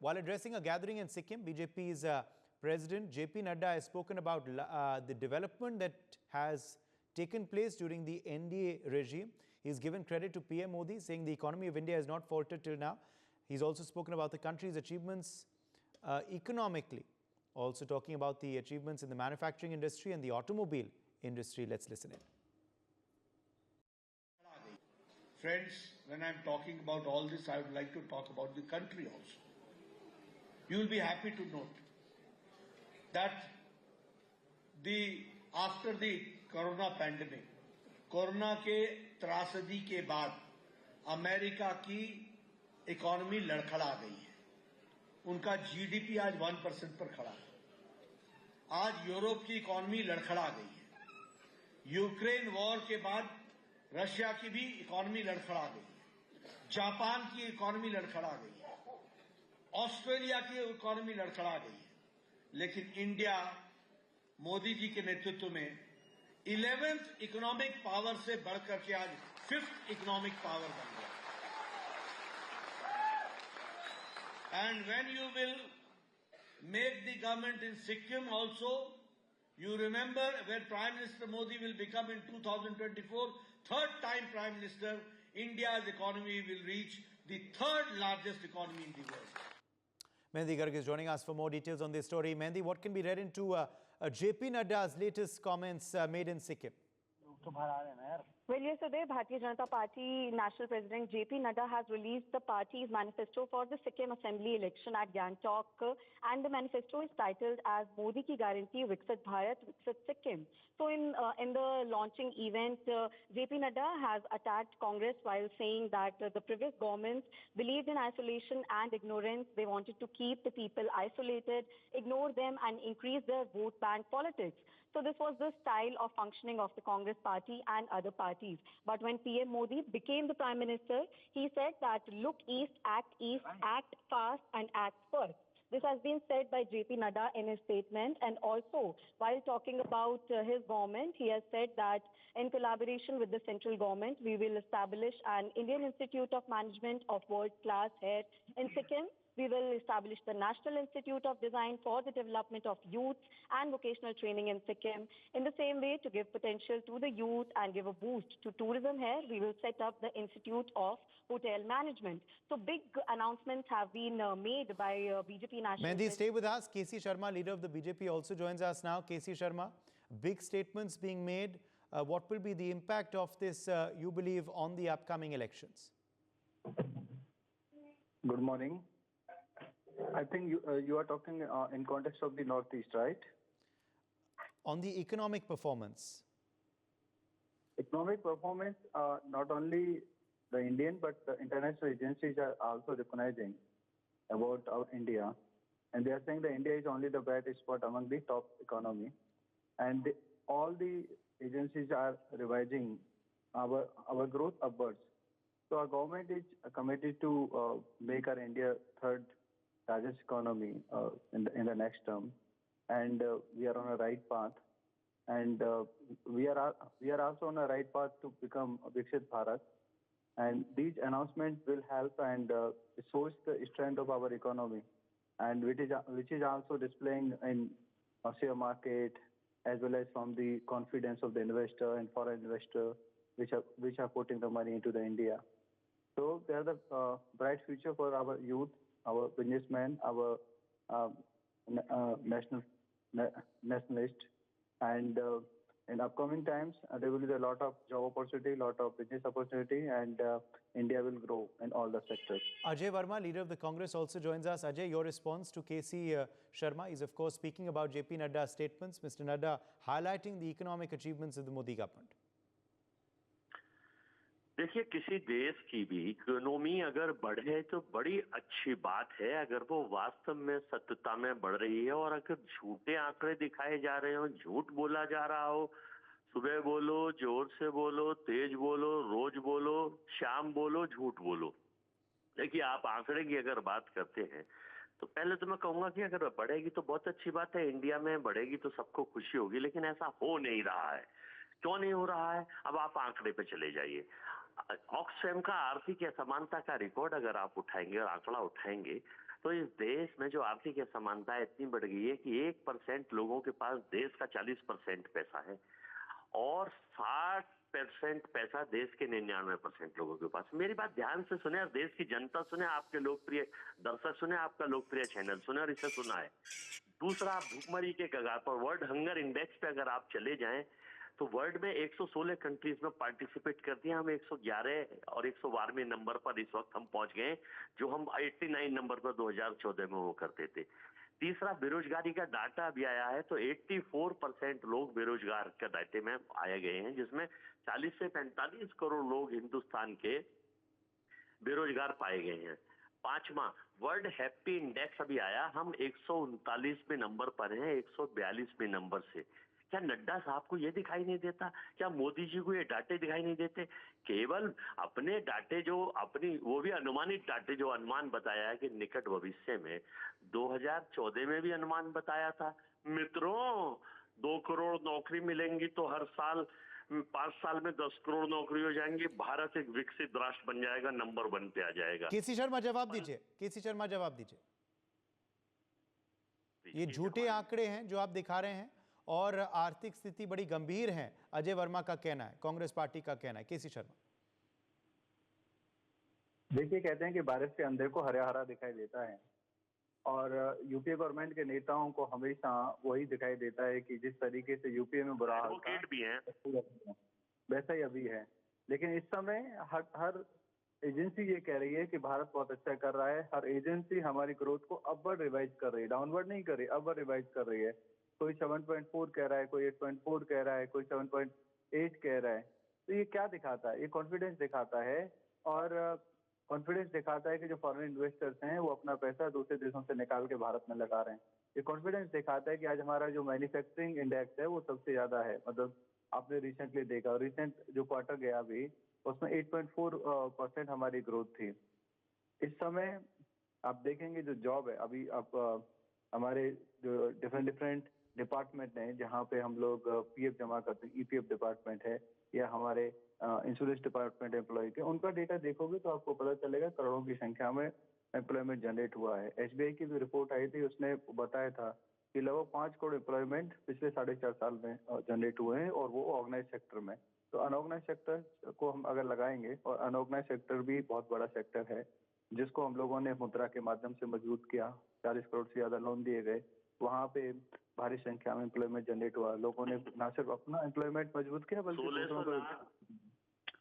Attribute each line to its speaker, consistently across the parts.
Speaker 1: While addressing a gathering in Sikkim, BJP's President JP Nadda has spoken about the development that has taken place during the NDA regime. He's given credit to PM Modi, saying the economy of India has not faltered till now. He's also spoken about the country's achievements economically, also talking about the achievements in the manufacturing industry and the automobile industry. Let's listen in.
Speaker 2: Friends, when I'm talking about all this, I would like to talk about the country also. You will be happy to note that after the Corona pandemic, corona के त्रासदी के बाद America की economy लड़खड़ा गई है। उनका GDP आज 1% पर खड़ा है। आज यूरोप की इकोनॉमी लड़खड़ा गई है। यूक्रेन वॉर के बाद रशिया की भी इकोनॉमी लड़खड़ा गई है। जापान की इकोनॉमी लड़खड़ा गई है। ऑस्ट्रेलिया की इकोनॉमी लड़खड़ा गई है। लेकिन इंडिया मोदी जी के नेतृत्व में 11th इकोनॉमिक पावर से बढ़कर के आज 5th इकोनॉमिक पावर बन गया। And when you will make the government in Sikkim also, you remember when Prime Minister Modi will become in 2024, third time Prime Minister, India's economy will reach the third largest economy in the world.
Speaker 1: Mehndi Garg is joining us for more details on this story. Mehndi, what can be read into JP Nadda's latest comments made in Sikkim?
Speaker 3: Well, yesterday, Bharatiya Janata Party National President JP Nadda has released the party's manifesto for the Sikkim Assembly election at Gangtok, and the manifesto is titled as Modi Ki Guarantee Viksit Bharat, Viksit Sikkim. So in the launching event, JP Nadda has attacked Congress while saying that the previous governments believed in isolation and ignorance. They wanted to keep the people isolated, ignore them and increase their vote bank politics. So this was the style of functioning of the Congress party and other parties. But when PM Modi became the Prime Minister, he said that look east, act fast and act first. This has been said by JP Nadda in his statement, and also while talking about his government, he has said that in collaboration with the central government, we will establish an Indian Institute of Management of world-class here in Sikkim. We will establish the National Institute of Design for the development of youth and vocational training in Sikkim. In the same way, to give potential to the youth and give a boost to tourism here, we will set up the Institute of Hotel Management. So big announcements have been made by BJP National.
Speaker 1: Mehndi, stay with us. KC Sharma, leader of the BJP, also joins us now. KC Sharma, big statements being made. What will be the impact of this, you believe, on the upcoming elections?
Speaker 4: Good morning. I think you are talking in context of the Northeast, right?
Speaker 1: On the economic performance.
Speaker 4: Economic performance, not only the Indian but the international agencies are also recognizing about our India. And they are saying that India is only the brightest spot among the top economy. And all the agencies are revising our growth upwards. So our government is committed to make our India third largest economy in the next term, and we are on a right path, and we are also on a right path to become a Viksit Bharat, and these announcements will help and shows the strength of our economy, and which is also displaying in share market as well as from the confidence of the investor and foreign investor which are putting the money into the India. So there is a bright future for our youth, our businessmen, our nationalists, and in upcoming times there will be a lot of job opportunity, lot of business opportunity, and India will grow in all the sectors.
Speaker 1: Ajay Verma, leader of the Congress, also joins us. Ajay, your response to KC Sharma is, of course, speaking about JP Nadda's statements. Mr. Nadda highlighting the economic achievements of the Modi government.
Speaker 5: देखिए, किसी देश की भी economy अगर बढ़े तो बड़ी अच्छी बात है, अगर वो वास्तव में सत्यता में बढ़ रही है। और अगर झूठे आंकड़े दिखाए जा रहे हो, झूठ बोला जा रहा हो, सुबह बोलो, जोर से बोलो, तेज बोलो, रोज बोलो, शाम बोलो, झूठ बोलो। देखिए, आप आंकड़े की अगर बात करते हैं तो पहले तो मैं कहूंगा कि अगर बढ़ेगी तो बहुत अच्छी बात है, इंडिया में बढ़ेगी तो सबको खुशी होगी, लेकिन ऐसा हो नहीं रहा है। क्यों नहीं हो रहा है? अब आप आंकड़े पे चले जाइए। ऑक्सफैम का आर्थिक असमानता का रिकॉर्ड अगर आप उठाएंगे और आंकड़ा उठाएंगे तो इस देश में जो आर्थिक असमानता इतनी बढ़ गई है कि 1% लोगों के पास देश का 40% पैसा है और 60% पैसा देश के 99% लोगों के पास। मेरी बात ध्यान से सुने और देश की जनता सुने, आपके लोकप्रिय दर्शक सुने, आपका लोकप्रिय चैनल सुने और इसे सुना है। दूसरा, आप भूखमरी के कगार पर वर्ल्ड हंगर इंडेक्स पे अगर आप चले जाएं तो वर्ल्ड में 116 कंट्रीज में पार्टिसिपेट करती हैं। हम 111 और 112वें नंबर पर इस वक्त हम पहुंच गए, जो हम 89 नंबर पर 2014 में वो करते थे। तीसरा, बेरोजगारी का डाटा अभी आया है तो 84% लोग बेरोजगार के डाटे में आए गए हैं, जिसमें 40 से 45 करोड़ लोग हिंदुस्तान के बेरोजगार पाए गए हैं। पांचवा, वर्ल्ड हैप्पी इंडेक्स अभी आया, हम 139वें नंबर पर हैं 142वें नंबर से। क्या नड्डा साहब को ये दिखाई नहीं देता? क्या मोदी जी को ये डाटे दिखाई नहीं देते? केवल अपने डाटे जो अपनी, वो भी अनुमानित डाटे, जो अनुमान बताया है कि निकट भविष्य में 2014 में भी अनुमान बताया था मित्रों 2 करोड़ नौकरी मिलेंगी तो हर साल 5 साल में 10 करोड़ नौकरी हो जाएंगी, भारत एक विकसित राष्ट्र बन जाएगा, नंबर 1 पे आ जाएगा।
Speaker 1: केसी शर्मा जवाब दीजिए, केसी शर्मा जवाब दीजिए। ये झूठे आंकड़े हैं जो आप दिखा रहे हैं और आर्थिक स्थिति बड़ी गंभीर है, अजय वर्मा का कहना है, कांग्रेस पार्टी का कहना है। केसी शर्मा
Speaker 4: देखिए, कहते हैं कि बारिश के अंधेर को हरा हरा दिखाई देता है और यूपीए गवर्नमेंट के नेताओं को हमेशा वही दिखाई देता है कि जिस तरीके से यूपीए में बुरा हाल था
Speaker 5: भी है
Speaker 4: वैसा ही अभी है। लेकिन इस समय हर एजेंसी ये कह रही है कि भारत बहुत अच्छा कर रहा है। हर एजेंसी हमारी ग्रोथ को अपवर्ड रिवाइज कर रही है, डाउनवर्ड नहीं कर रही, अपवर्ड रिवाइज कर रही है। कोई 7.4 कह रहा है, कोई 8.4 कह रहा है, कोई 7.8 कह रहा है। तो ये क्या दिखाता है? ये कॉन्फिडेंस दिखाता है और कॉन्फिडेंस दिखाता है कि जो फॉरेन इन्वेस्टर्स हैं वो अपना पैसा दूसरे देशों से निकाल के भारत में लगा रहे हैं। ये कॉन्फिडेंस दिखाता है कि आज हमारा जो मैन्युफैक्चरिंग इंडेक्स है वो सबसे ज्यादा है। मतलब आपने रिसेंटली देखा, रिसेंट जो क्वार्टर गया अभी, उसमें 8.4% हमारी ग्रोथ थी। इस समय आप देखेंगे जो जॉब है, अभी आप हमारे जो डिफरेंट डिपार्टमेंट हैं जहाँ पे हम लोग पीएफ जमा करते हैं, ईपीएफ डिपार्टमेंट है या हमारे इंश्योरेंस डिपार्टमेंट एम्प्लॉय के, उनका डेटा देखोगे तो आपको पता चलेगा करोड़ों की संख्या में एम्प्लॉयमेंट जनरेट हुआ है। एसबीआई की भी रिपोर्ट आई थी, उसने बताया था कि लगभग 5 करोड़ एम्प्लॉयमेंट पिछले 4.5 साल में जनरेट हुए हैं और वो ऑर्गेनाइज सेक्टर में। तो अनऑर्गेनाइज सेक्टर को हम अगर लगाएंगे, और अनऑर्गेनाइज सेक्टर भी बहुत बड़ा सेक्टर है जिसको हम लोगों ने मुद्रा के माध्यम से मजबूत किया, 40 करोड़ से ज्यादा लोन दिए गए, वहाँ पे भारी संख्या में एम्प्लॉयमेंट जनरेट हुआ। लोगों ने न सिर्फ अपना एम्प्लॉयमेंट मजबूत किया बल्कि दूसरों को,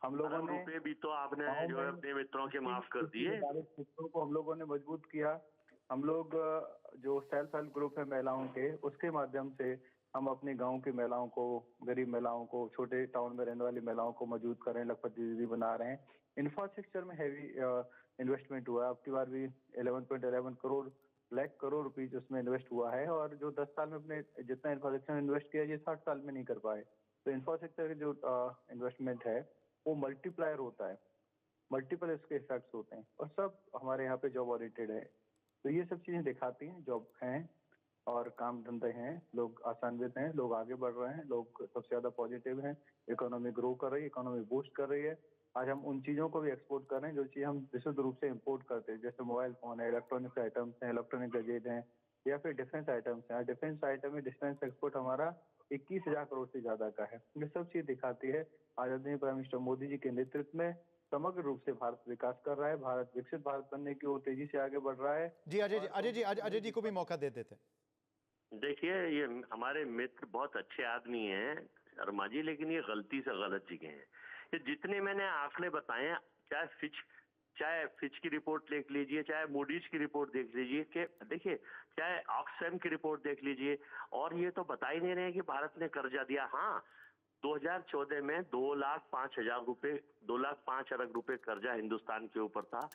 Speaker 4: हम लोगों ने
Speaker 5: भी तो आपने जो है अपने मित्रों के माफ कर दिए,
Speaker 4: मित्रों को हम लोगों ने मजबूत किया। हम लोग जो सेल्फ हेल्प ग्रुप है महिलाओं के, उसके माध्यम से हम अपने गांव की महिलाओं को, गरीब महिलाओं को, छोटे टाउन में रहने वाली महिलाओं को मजबूत कर रहे हैं, लखपति दीदी बना रहे हैं। इंफ्रास्ट्रक्चर में हैवी इन्वेस्टमेंट हुआ है। अब की बार भी 11.11 लाख करोड़ रुपीज उसमें इन्वेस्ट हुआ है और जो 10 साल में अपने जितना इंफ्रास्ट्रक्चर इन्वेस्ट किया ये 60 साल में नहीं कर पाए। तो इंफ्रास्ट्रक्चर के जो इन्वेस्टमेंट है वो मल्टीप्लायर होता है, मल्टीपल इसके इफेक्ट्स होते हैं और सब हमारे यहाँ पे जॉब ओरिएंटेड है। तो ये सब चीजें दिखाती हैं, जॉब हैं और काम धंधे हैं, लोग आसान्वित हैं, लोग आगे बढ़ रहे हैं, लोग सबसे ज्यादा पॉजिटिव हैं, इकोनॉमी ग्रो कर रही है, इकोनॉमी बूस्ट कर रही है। आज हम उन चीजों को भी एक्सपोर्ट कर रहे हैं जो चीज हम विशुद्ध रूप से इम्पोर्ट करते हैं, जैसे मोबाइल फोन है, इलेक्ट्रॉनिक्स आइटम्स हैं, इलेक्ट्रॉनिक गैजेट हैं या फिर डिफेंस आइटम्स हैं। डिफेंस आइटम में डिफेंस एक्सपोर्ट हमारा 21,000 करोड़ से ज्यादा का है। ये सब चीज दिखाती है आदरणीय प्राइम मिनिस्टर मोदी जी के नेतृत्व में समग्र रूप से भारत विकास कर रहा है, भारत विकसित भारत बनने की ओर तेजी से आगे बढ़ रहा है।
Speaker 1: जी अजय जी को भी मौका दे देते।
Speaker 5: देखिए, ये हमारे मित्र बहुत अच्छे आदमी हैं शर्मा जी, लेकिन ये गलती से गलत जगह हैं। ये जितने मैंने आंकड़े बताए हैं, चाहे फिच की रिपोर्ट देख लीजिए, चाहे मूडीज की रिपोर्ट देख लीजिए, कि देखिए चाहे ऑक्सफैम की रिपोर्ट देख लीजिए, और ये तो बता ही नहीं रहे कि भारत ने कर्जा दिया। हाँ, 2014 में 2,05,000 अरब रुपए कर्जा हिंदुस्तान के ऊपर था।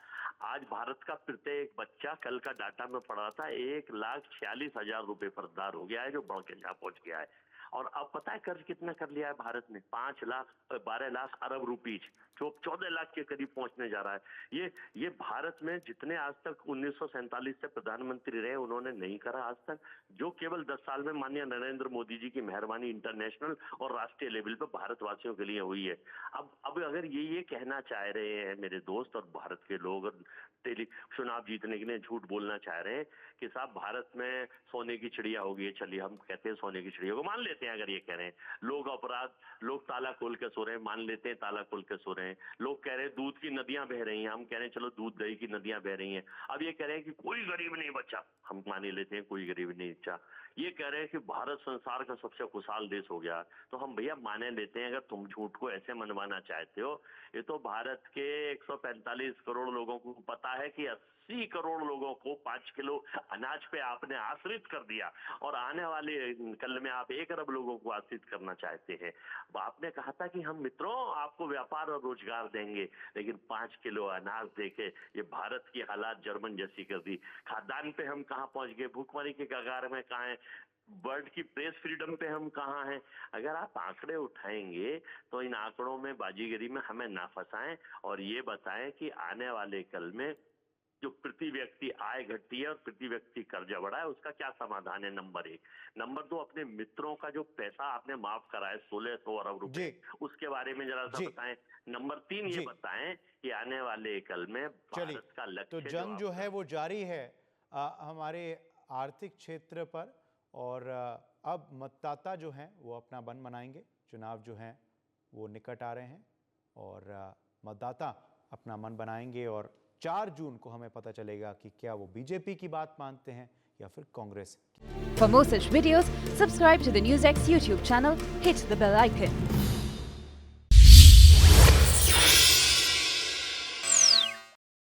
Speaker 5: आज भारत का प्रत्येक बच्चा, कल का डाटा में पढ़ा था, 1,46,000 रुपए कर्जदार हो गया है, जो बढ़ के जहाँ पहुंच गया है। और अब पता है कर्ज कितना कर लिया है भारत ने? 12 लाख अरब रुपीज, जो 14 लाख के करीब पहुंचने जा रहा है। ये भारत में जितने आज तक 1947 से प्रधानमंत्री रहे उन्होंने नहीं करा आज तक, जो केवल 10 साल में माननीय नरेंद्र मोदी जी की मेहरबानी इंटरनेशनल और राष्ट्रीय लेवल पे भारतवासियों के लिए हुई है। अब अगर ये कहना चाह रहे हैं मेरे दोस्त और भारत के लोग चुनाव जीतने के लिए झूठ बोलना चाह रहे हैं कि साहब भारत में सोने की चिड़िया हो गई है, चलिए हम कहते हैं सोने की चिड़िया को मान लेते हैं। अगर ये कह रहे हैं लोग ताला खोल के सो रहे हैं, मान लेते हैं ताला खोल के सो रहे हैं। लोग कह रहे हैं दूध की नदियां बह रही हैं, हम कह रहे हैं चलो दूध दही की नदियां बह रही हैं। अब ये कह रहे हैं कि कोई गरीब नहीं बचा, हम मान लेते हैं कोई गरीब नहीं बचा। ये कह रहे हैं कि भारत संसार का सबसे खुशहाल देश हो गया, तो हम भैया माने लेते हैं। अगर तुम झूठ को ऐसे मनवाना चाहते हो, ये तो भारत के 145 करोड़ लोगों को पता है कि 80 करोड़ लोगों को 5 किलो अनाज पे आपने आश्रित कर दिया, और आने वाले कल में आप 1 अरब लोगों को आश्रित करना चाहते हैं। आपने कहा था कि हम मित्रों आपको व्यापार और रोजगार देंगे, लेकिन 5 किलो अनाज देके ये भारत की हालात जर्मन जैसी कर दी। खाद्यान्न पे हम कहाँ पहुंच गए, भूखमरी के कगार में कहाँ है, वर्ल्ड की प्रेस फ्रीडम पे हम कहाँ हैं। अगर आप आंकड़े उठाएंगे तो इन आंकड़ों में बाजीगरी में हमें ना फंसाएं, और ये बताएं कि आने वाले कल में जो प्रति व्यक्ति आय घटती है और प्रति व्यक्ति कर्जा बढ़ा है, उसका क्या समाधान है? नंबर 1। नंबर 2, अपने मित्रों का जो पैसा आपने माफ करा है 1600 अरब रुपए, उसके बारे में जरा सा बताएं। नंबर 3 ये बताएं कि आने वाले कल में भारत का लक्ष्य
Speaker 1: तो जंग जो है वो जारी है हमारे आर्थिक क्षेत्र पर, और अब मतदाता जो हैं वो अपना मन बनाएंगे। चुनाव जो हैं वो निकट आ रहे हैं और मतदाता अपना मन बनाएंगे, और 4 जून को हमें पता चलेगा कि क्या वो बीजेपी की बात मानते हैं या फिर Congress.
Speaker 6: For more such videos, subscribe to the NewsX YouTube channel, hit the bell icon.